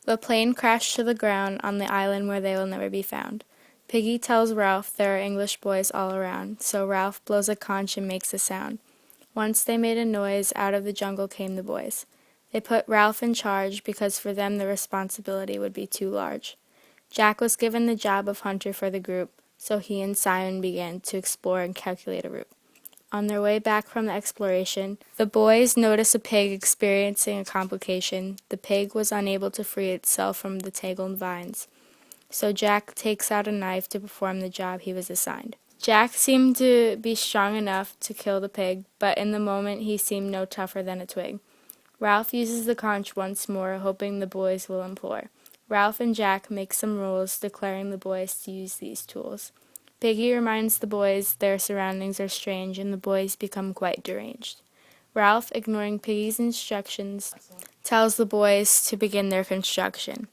The plane crashed to the ground on the island where they will never be found. Piggy tells Ralph there are English boys all around, so Ralph blows a conch and makes a sound. Once they made a noise, out of the jungle came the boys. They put Ralph in charge because for them the responsibility would be too large. Jack was given the job of hunter for the group, so he and Simon began to explore and calculate a route. On their way back from the exploration, the boys notice a pig experiencing a complication. The pig was unable to free itself from the tangled vines, so Jack takes out a knife to perform the job he was assigned. Jack seemed to be strong enough to kill the pig, but in the moment he seemed no tougher than a twig. Ralph uses the conch once more, hoping the boys will implore. Ralph and Jack make some rules, declaring the boys to use these tools. Piggy reminds the boys their surroundings are strange, and the boys become quite deranged. Ralph, ignoring Piggy's instructions, tells the boys to begin their construction.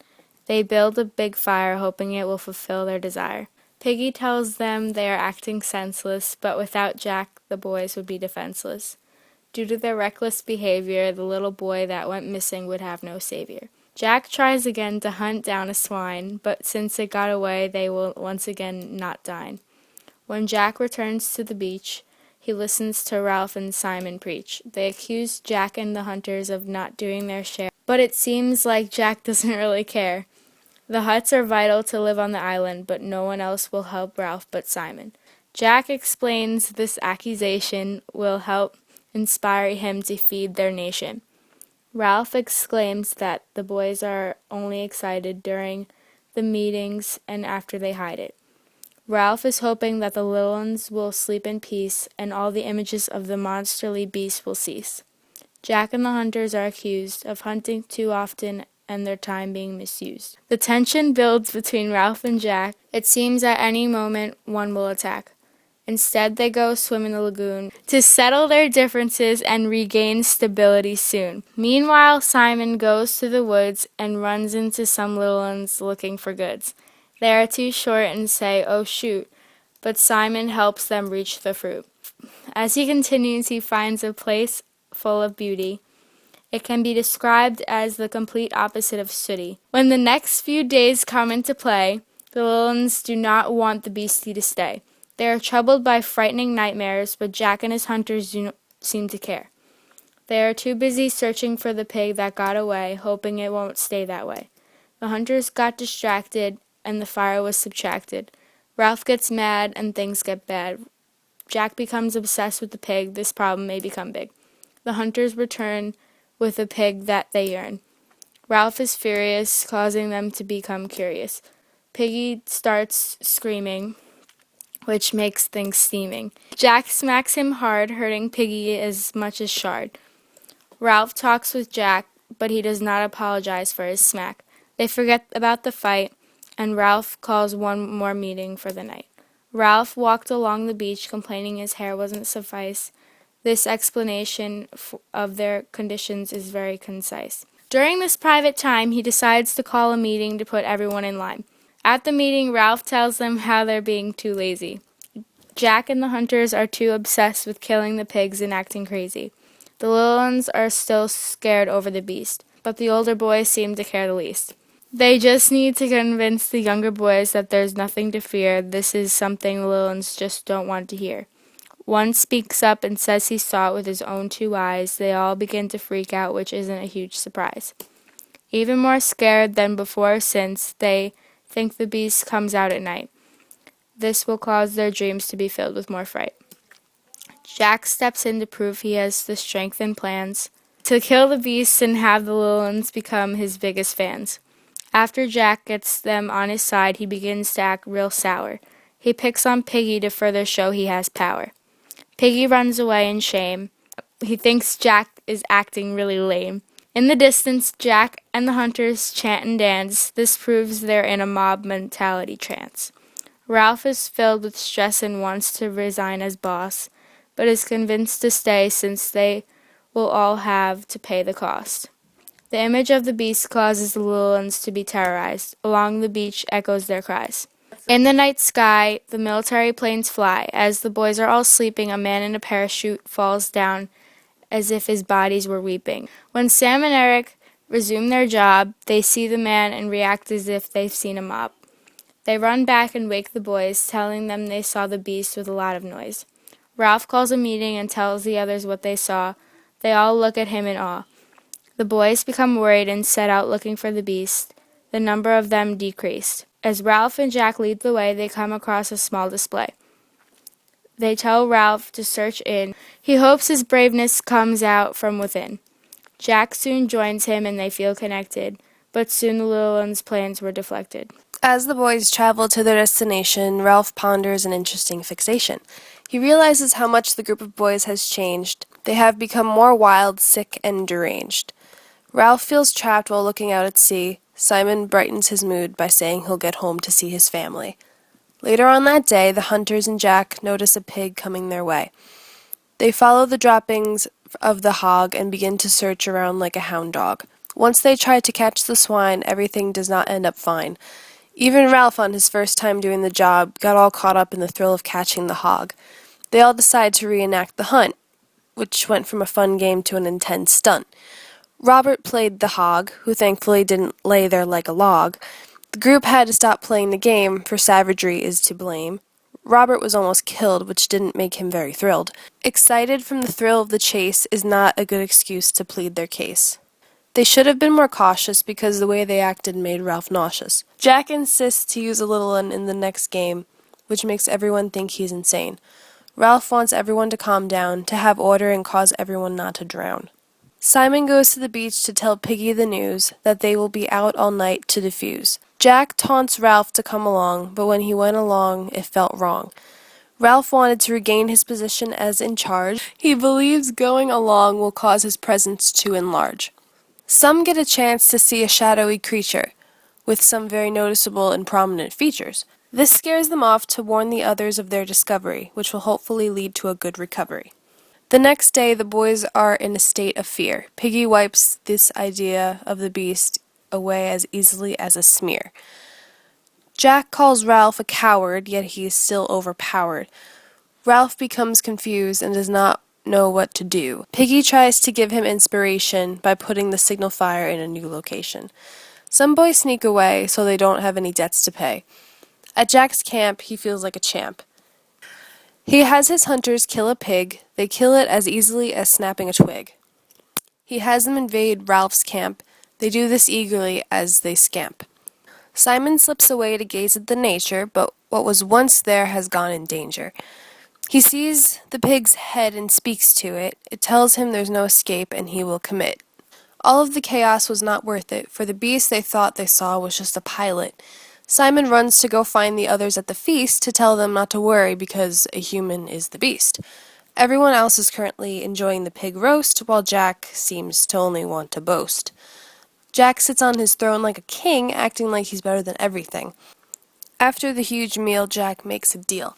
They build a big fire, hoping it will fulfill their desire. Piggy tells them they are acting senseless, but without Jack, the boys would be defenseless. Due to their reckless behavior, the little boy that went missing would have no savior. Jack tries again to hunt down a swine, but since it got away, they will once again not dine. When Jack returns to the beach, he listens to Ralph and Simon preach. They accuse Jack and the hunters of not doing their share, but it seems like Jack doesn't really care. The huts are vital to live on the island, but no one else will help Ralph but Simon. Jack explains this accusation will help inspire him to feed their nation. Ralph exclaims that the boys are only excited during the meetings and after they hide it. Ralph is hoping that the little ones will sleep in peace and all the images of the monsterly beast will cease. Jack and the hunters are accused of hunting too often and their time being misused. The tension builds between Ralph and Jack. It seems at any moment one will attack. Instead, they go swim in the lagoon to settle their differences and regain stability soon. Meanwhile, Simon goes to the woods and runs into some little ones looking for goods. They are too short and say, "Oh shoot," but Simon helps them reach the fruit. As he continues, he finds a place full of beauty. It can be described as the complete opposite of sooty. When the next few days come into play, the little ones do not want the beastie to stay. They are troubled by frightening nightmares, but Jack and his hunters do not seem to care. They are too busy searching for the pig that got away, hoping it won't stay that way. The hunters got distracted, and the fire was subtracted. Ralph gets mad, and things get bad. Jack becomes obsessed with the pig. This problem may become big. The hunters return with a pig that they yearn. Ralph is furious, causing them to become curious. Piggy starts screaming, which makes things steaming. Jack smacks him hard, hurting Piggy as much as Shard. Ralph talks with Jack, but he does not apologize for his smack. They forget about the fight, and Ralph calls one more meeting for the night. Ralph walked along the beach, complaining his hair wasn't suffice. This explanation of their conditions is very concise. During this private time, he decides to call a meeting to put everyone in line. At the meeting, Ralph tells them how they're being too lazy. Jack and the hunters are too obsessed with killing the pigs and acting crazy. The little ones are still scared over the beast, but the older boys seem to care the least. They just need to convince the younger boys that there's nothing to fear. This is something the little ones just don't want to hear. One speaks up and says he saw it with his own 2 eyes. They all begin to freak out, which isn't a huge surprise. Even more scared than before, since they think the beast comes out at night. This will cause their dreams to be filled with more fright. Jack steps in to prove he has the strength and plans to kill the beast and have the little ones become his biggest fans. After Jack gets them on his side, he begins to act real sour. He picks on Piggy to further show he has power. Piggy runs away in shame. He thinks Jack is acting really lame. In the distance, Jack and the hunters chant and dance. This proves they're in a mob mentality trance. Ralph is filled with stress and wants to resign as boss, but is convinced to stay since they will all have to pay the cost. The image of the beast causes the little ones to be terrorized. Along the beach echoes their cries. In the night sky, the military planes fly. As the boys are all sleeping, a man in a parachute falls down as if his bodies were weeping. When Sam and Eric resume their job. They see the man and react as if they've seen a mob. They run back and wake the boys, telling them they saw the beast with a lot of noise. Ralph calls a meeting and tells the others what they saw. They all look at him in awe. The boys become worried and set out looking for the beast. The number of them decreased. As Ralph and Jack lead the way, they come across a small display. They tell Ralph to search in. He hopes his braveness comes out from within. Jack soon joins him and they feel connected, but soon the little one's plans were deflected. As the boys travel to their destination, Ralph ponders an interesting fixation. He realizes how much the group of boys has changed. They have become more wild, sick, and deranged. Ralph feels trapped while looking out at sea. Simon brightens his mood by saying he'll get home to see his family. Later on that day, the hunters and Jack notice a pig coming their way. They follow the droppings of the hog and begin to search around like a hound dog. Once they try to catch the swine, everything does not end up fine. Even Ralph, on his first time doing the job, got all caught up in the thrill of catching the hog. They all decide to reenact the hunt, which went from a fun game to an intense stunt. Robert played the hog, who thankfully didn't lay there like a log. The group had to stop playing the game, for savagery is to blame. Robert was almost killed, which didn't make him very thrilled. Excited from the thrill of the chase is not a good excuse to plead their case. They should have been more cautious because the way they acted made Ralph nauseous. Jack insists to use a little one in the next game, which makes everyone think he's insane. Ralph wants everyone to calm down, to have order and cause everyone not to drown. Simon goes to the beach to tell Piggy the news that they will be out all night to defuse. Jack taunts Ralph to come along, but when he went along, it felt wrong. Ralph wanted to regain his position as in charge. He believes going along will cause his presence to enlarge. Some get a chance to see a shadowy creature, with some very noticeable and prominent features. This scares them off to warn the others of their discovery, which will hopefully lead to a good recovery. The next day, the boys are in a state of fear. Piggy wipes this idea of the beast away as easily as a smear. Jack calls Ralph a coward, yet he is still overpowered. Ralph becomes confused and does not know what to do. Piggy tries to give him inspiration by putting the signal fire in a new location. Some boys sneak away so they don't have any debts to pay. At Jack's camp, he feels like a champ. He has his hunters kill a pig. They kill it as easily as snapping a twig. He has them invade Ralph's camp. They do this eagerly as they scamp. Simon slips away to gaze at the nature, but what was once there has gone in danger. He sees the pig's head and speaks to it. It tells him there's no escape and he will commit. All of the chaos was not worth it, for the beast they thought they saw was just a pilot. Simon runs to go find the others at the feast to tell them not to worry because a human is the beast. Everyone else is currently enjoying the pig roast, while Jack seems to only want to boast. Jack sits on his throne like a king, acting like he's better than everything. After the huge meal, Jack makes a deal.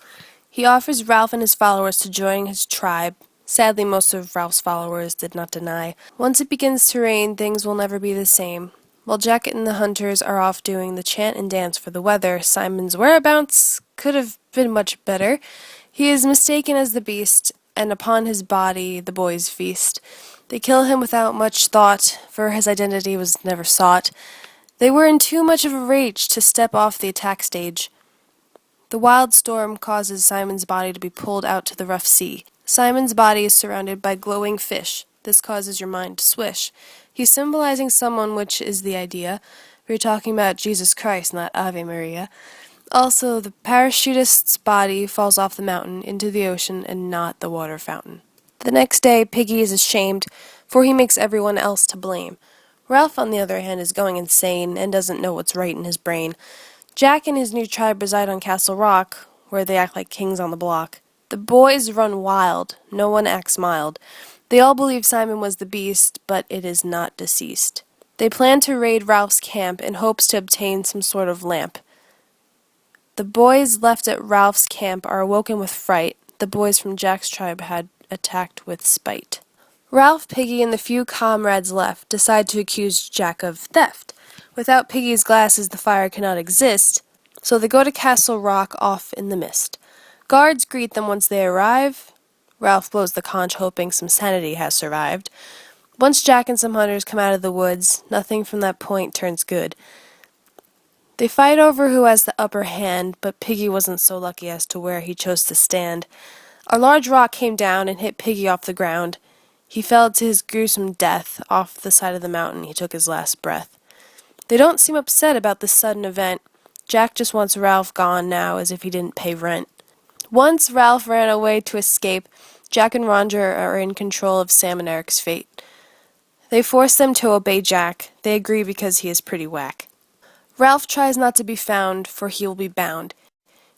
He offers Ralph and his followers to join his tribe. Sadly, most of Ralph's followers did not deny. Once it begins to rain, things will never be the same. While Jack and the hunters are off doing the chant and dance for the weather, Simon's whereabouts could have been much better. He is mistaken as the beast, and upon his body the boys feast. They kill him without much thought, for his identity was never sought. They were in too much of a rage to step off the attack stage. The wild storm causes Simon's body to be pulled out to the rough sea. Simon's body is surrounded by glowing fish. This causes your mind to swish. He's symbolizing someone, which is the idea. We're talking about Jesus Christ, not Ave Maria. Also, the parachutist's body falls off the mountain into the ocean and not the water fountain. The next day, Piggy is ashamed, for he makes everyone else to blame. Ralph, on the other hand, is going insane and doesn't know what's right in his brain. Jack and his new tribe reside on Castle Rock, where they act like kings on the block. The boys run wild. No one acts mild. They all believe Simon was the beast, but it is not deceased. They plan to raid Ralph's camp in hopes to obtain some sort of lamp. The boys left at Ralph's camp are awoken with fright. The boys from Jack's tribe had attacked with spite. Ralph, Piggy, and the few comrades left decide to accuse Jack of theft. Without Piggy's glasses, the fire cannot exist, so they go to Castle Rock off in the mist. Guards greet them once they arrive. Ralph blows the conch, hoping some sanity has survived. Once Jack and some hunters come out of the woods, nothing from that point turns good. They fight over who has the upper hand, but Piggy wasn't so lucky as to where he chose to stand. A large rock came down and hit Piggy off the ground. He fell to his gruesome death. Off the side of the mountain he took his last breath. They don't seem upset about this sudden event. Jack just wants Ralph gone now, as if he didn't pay rent. Once Ralph ran away to escape, Jack and Roger are in control of Sam and Eric's fate. They force them to obey Jack. They agree because he is pretty whack. Ralph tries not to be found, for he will be bound.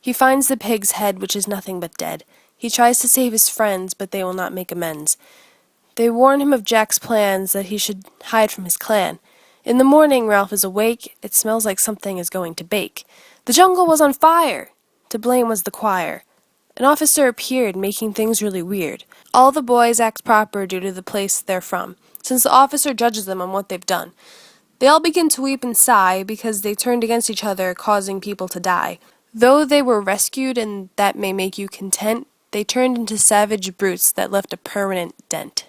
He finds the pig's head, which is nothing but dead. He tries to save his friends, but they will not make amends. They warn him of Jack's plans, that he should hide from his clan. In the morning, Ralph is awake. It smells like something is going to bake. The jungle was on fire! To blame was the choir. An officer appeared, making things really weird. All the boys act proper due to the place they're from, since the officer judges them on what they've done. They all begin to weep and sigh because they turned against each other, causing people to die. Though they were rescued, and that may make you content, they turned into savage brutes that left a permanent dent.